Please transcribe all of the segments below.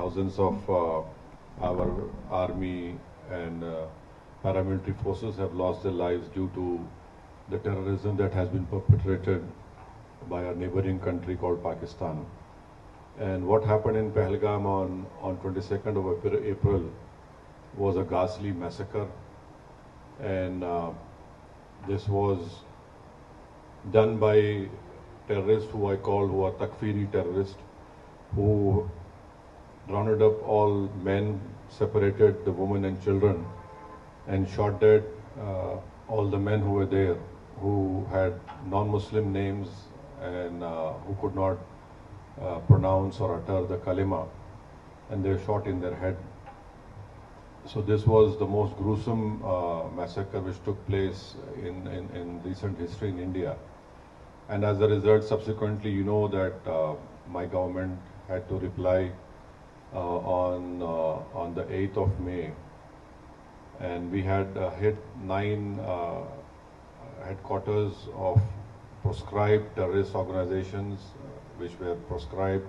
thousands of our army and paramilitary forces have lost their lives due to the terrorism that has been perpetrated by our neighboring country called Pakistan. And what happened in Pahalgam on 22nd of April was a ghastly massacre. And this was done by terrorists who who are Takfiri terrorists, who rounded up all men, separated the women and children, and shot dead all the men who were there, who had non-Muslim names and who could not pronounce or utter the kalima, and they were shot in their head. So this was the most gruesome massacre which took place in recent history in India. And as a result, subsequently, you know that my government had to reply on the 8th of May, and we had hit 9 headquarters of proscribed terrorist organizations which were proscribed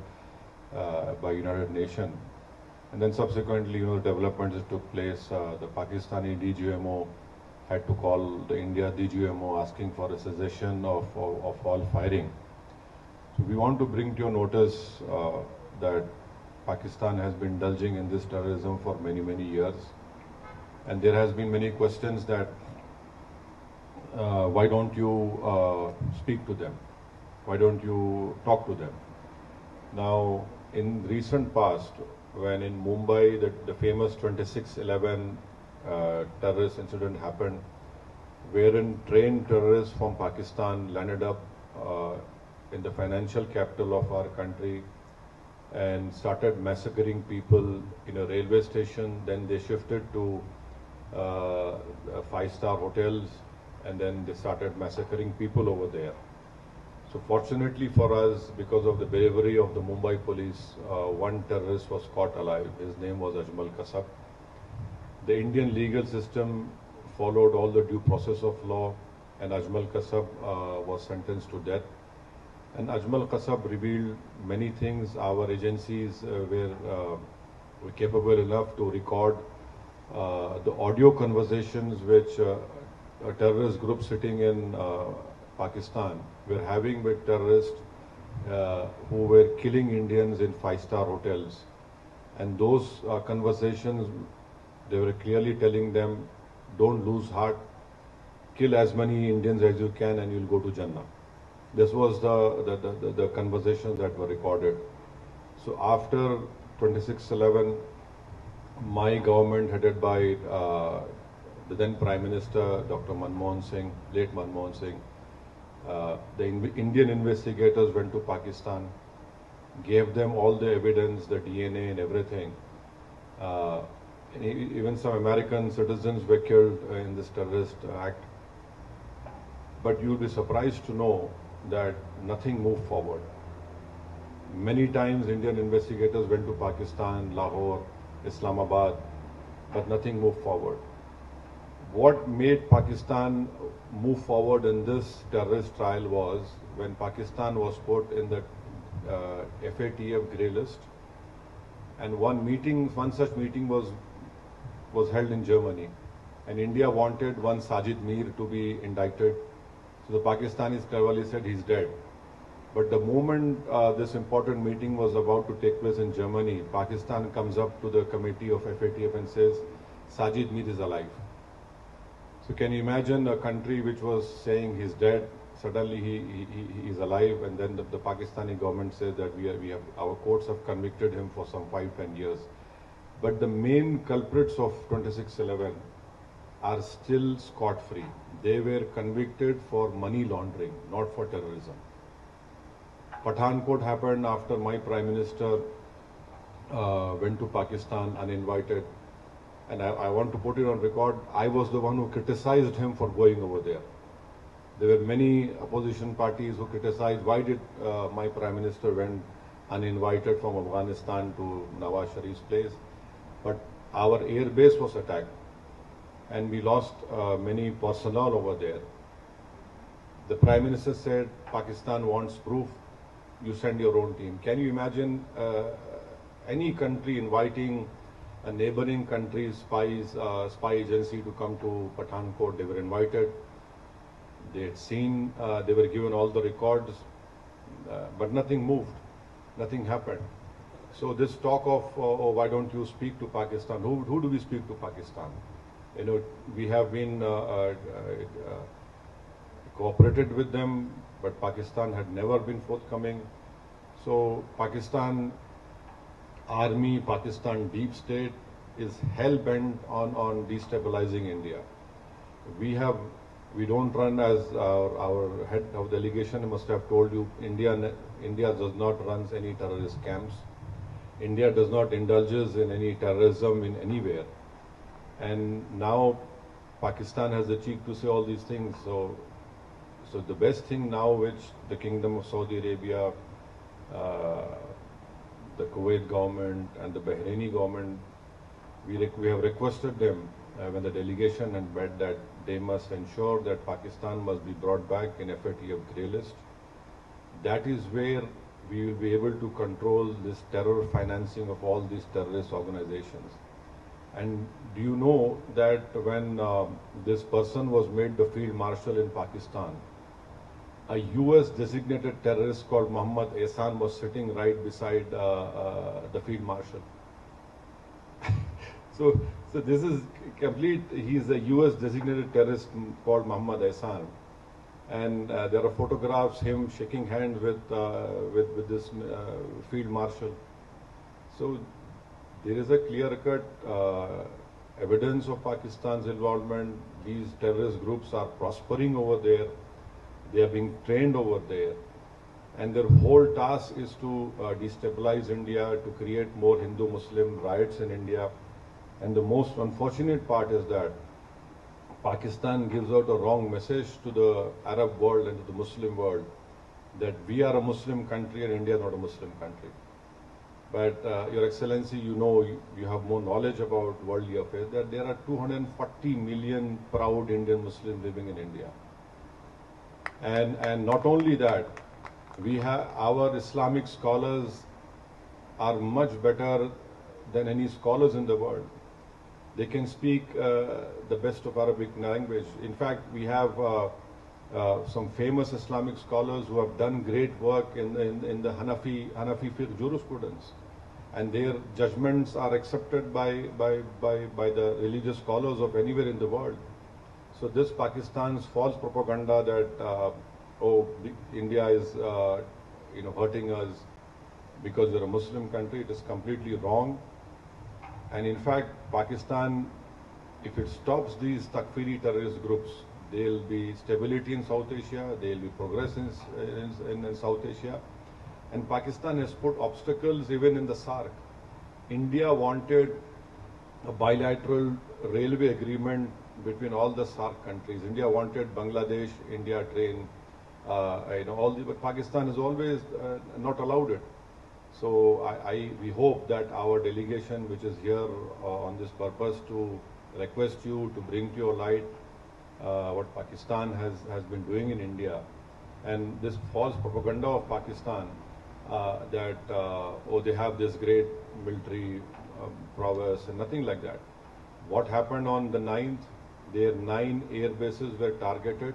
by United Nations. And then subsequently, you know, developments that took place. The Pakistani DGMO had to call the India DGMO asking for a cessation of all firing. So we want to bring to your notice that Pakistan has been indulging in this terrorism for many, many years. And there has been many questions that why don't you speak to them? Why don't you talk to them? Now, in recent past, when in Mumbai the famous 26/11 terrorist incident happened, wherein trained terrorists from Pakistan landed up in the financial capital of our country and started massacring people in a railway station. Then they shifted to 5-star hotels, and then they started massacring people over there. So fortunately for us, because of the bravery of the Mumbai police, one terrorist was caught alive. His name was Ajmal Kasab. The Indian legal system followed all the due process of law, and Ajmal Kasab was sentenced to death. And Ajmal Kasab revealed many things. Our agencies were capable enough to record the audio conversations which a terrorist group sitting in Pakistan were having with terrorists who were killing Indians in 5-star hotels. And those conversations, they were clearly telling them, don't lose heart, kill as many Indians as you can and you'll go to Jannah. This was the conversations that were recorded. So after 26/11, my government headed by the then Prime Minister, Dr. Manmohan Singh, late Manmohan Singh, the Indian investigators went to Pakistan, gave them all the evidence, the DNA and everything. And even some American citizens were killed in this terrorist act. But you'll be surprised to know that nothing moved forward. Many times Indian investigators went to Pakistan, Lahore, Islamabad, but nothing moved forward. What made Pakistan move forward in this terrorist trial was when Pakistan was put in the FATF grey list, and one such meeting was held in Germany, and India wanted one Sajid Mir to be indicted. So the Pakistanis cleverly said he's dead. But the moment this important meeting was about to take place in Germany, Pakistan comes up to the committee of FATF and says, Sajid Mir is alive. So can you imagine a country which was saying he's dead, suddenly he is alive, and then the Pakistani government says that our courts have convicted him for some 5-10 years. But the main culprits of 26/11 are still scot-free. They were convicted for money laundering, not for terrorism. Pathankot happened after my Prime Minister went to Pakistan uninvited. And I want to put it on record, I was the one who criticized him for going over there. There were many opposition parties who criticized, why did my Prime Minister went uninvited from Afghanistan to Nawaz Sharif's place? But our air base was attacked, and we lost many personnel over there. The Prime Minister said, Pakistan wants proof, you send your own team. Can you imagine any country inviting a neighboring country's spy agency to come to Pathankot. They were invited. They had seen, they were given all the records, but nothing moved, nothing happened. So this talk of, oh, why don't you speak to Pakistan? Who do we speak to Pakistan? You know, we have been cooperated with them, but Pakistan had never been forthcoming. So Pakistan army, Pakistan deep state is hell-bent on destabilizing India. We don't run, as our head of delegation must have told you, India does not run any terrorist camps. India does not indulges in any terrorism in anywhere. And now Pakistan has the cheek to say all these things. So the best thing now, which the Kingdom of Saudi Arabia, the Kuwait government and the Bahraini government, we have requested them when the delegation had met that they must ensure that Pakistan must be brought back in FATF grey list. That is where we will be able to control this terror financing of all these terrorist organizations. And do you know that when this person was made the field marshal in Pakistan, a US designated terrorist called Muhammad Ehsan was sitting right beside the field marshal. So this is complete. He's a US designated terrorist called Muhammad Ehsan. And there are photographs him shaking hands with this field marshal. So there is a clear-cut evidence of Pakistan's involvement. These terrorist groups are prospering over there. They are being trained over there. And their whole task is to destabilize India, to create more Hindu-Muslim riots in India. And the most unfortunate part is that Pakistan gives out a wrong message to the Arab world and to the Muslim world that we are a Muslim country and India is not a Muslim country. But Your Excellency, you know, you have more knowledge about worldly affairs, that there are 240 million proud Indian Muslims living in India. And not only that, we have our Islamic scholars are much better than any scholars in the world. They can speak the best of Arabic language. In fact, we have some famous Islamic scholars who have done great work in the Hanafi fiqh jurisprudence, and their judgments are accepted by the religious scholars of anywhere in the world. So this Pakistan's false propaganda that India is hurting us because we're a Muslim country, it is completely wrong. And in fact, Pakistan, if it stops these Takfiri terrorist groups, there will be stability in South Asia, there will be progress in South Asia. And Pakistan has put obstacles even in the SAARC. India wanted a bilateral railway agreement between all the SAARC countries. India wanted Bangladesh, India train, but Pakistan has always not allowed it. So we hope that our delegation, which is here on this purpose to request you to bring to your light what Pakistan has been doing in India, and this false propaganda of Pakistan that they have this great military prowess and nothing like that. What happened on the 9th? Their 9 air bases were targeted.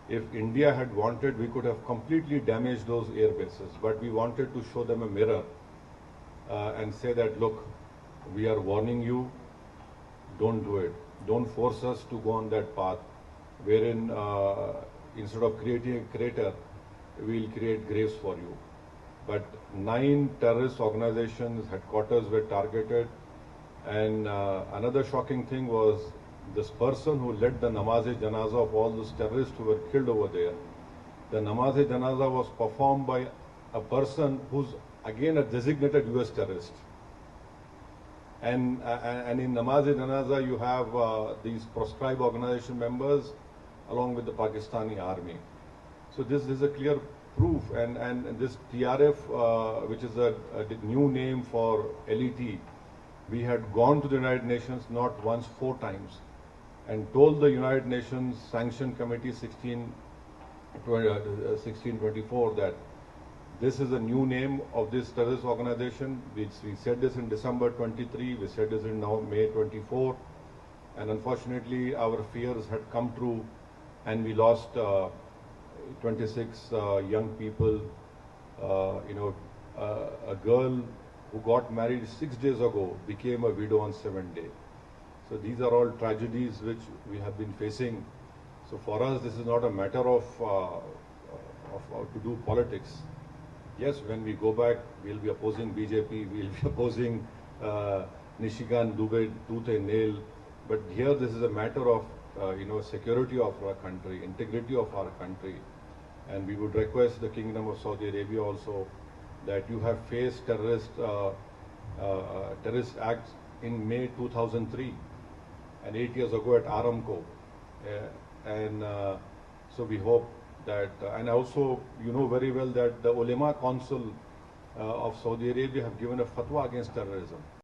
If India had wanted, we could have completely damaged those air bases, but we wanted to show them a mirror and say that, look, we are warning you, don't do it. Don't force us to go on that path, wherein instead of creating a crater, we'll create graves for you. But 9 terrorist organizations' headquarters were targeted, and another shocking thing was this person who led the namaz-e-janaza of all those terrorists who were killed over there. The namaz-e-janaza was performed by a person who's again a designated US terrorist. And in namaz-e-janaza you have these proscribed organization members along with the Pakistani army. So this is a clear proof, and this TRF, which is a new name for LET, we had gone to the United Nations not once, 4 times, and told the United Nations Sanction Committee 1624 that This is a new name of this terrorist organization. We said this in December 23, we said this in now May 24, and unfortunately our fears had come true, and we lost 26 young people. A girl who got married 6 days ago became a widow on 7th day. So these are all tragedies which we have been facing. So for us, this is not a matter of to do politics. Yes, when we go back, we'll be opposing BJP, we'll be opposing Nishikant Dubey tooth and nail. But here, this is a matter of security of our country, integrity of our country, and we would request the Kingdom of Saudi Arabia also that you have faced terrorist acts in May 2003 and 8 years ago at Aramco, so we hope that, and also you know very well that the Ulema Council of Saudi Arabia have given a fatwa against terrorism.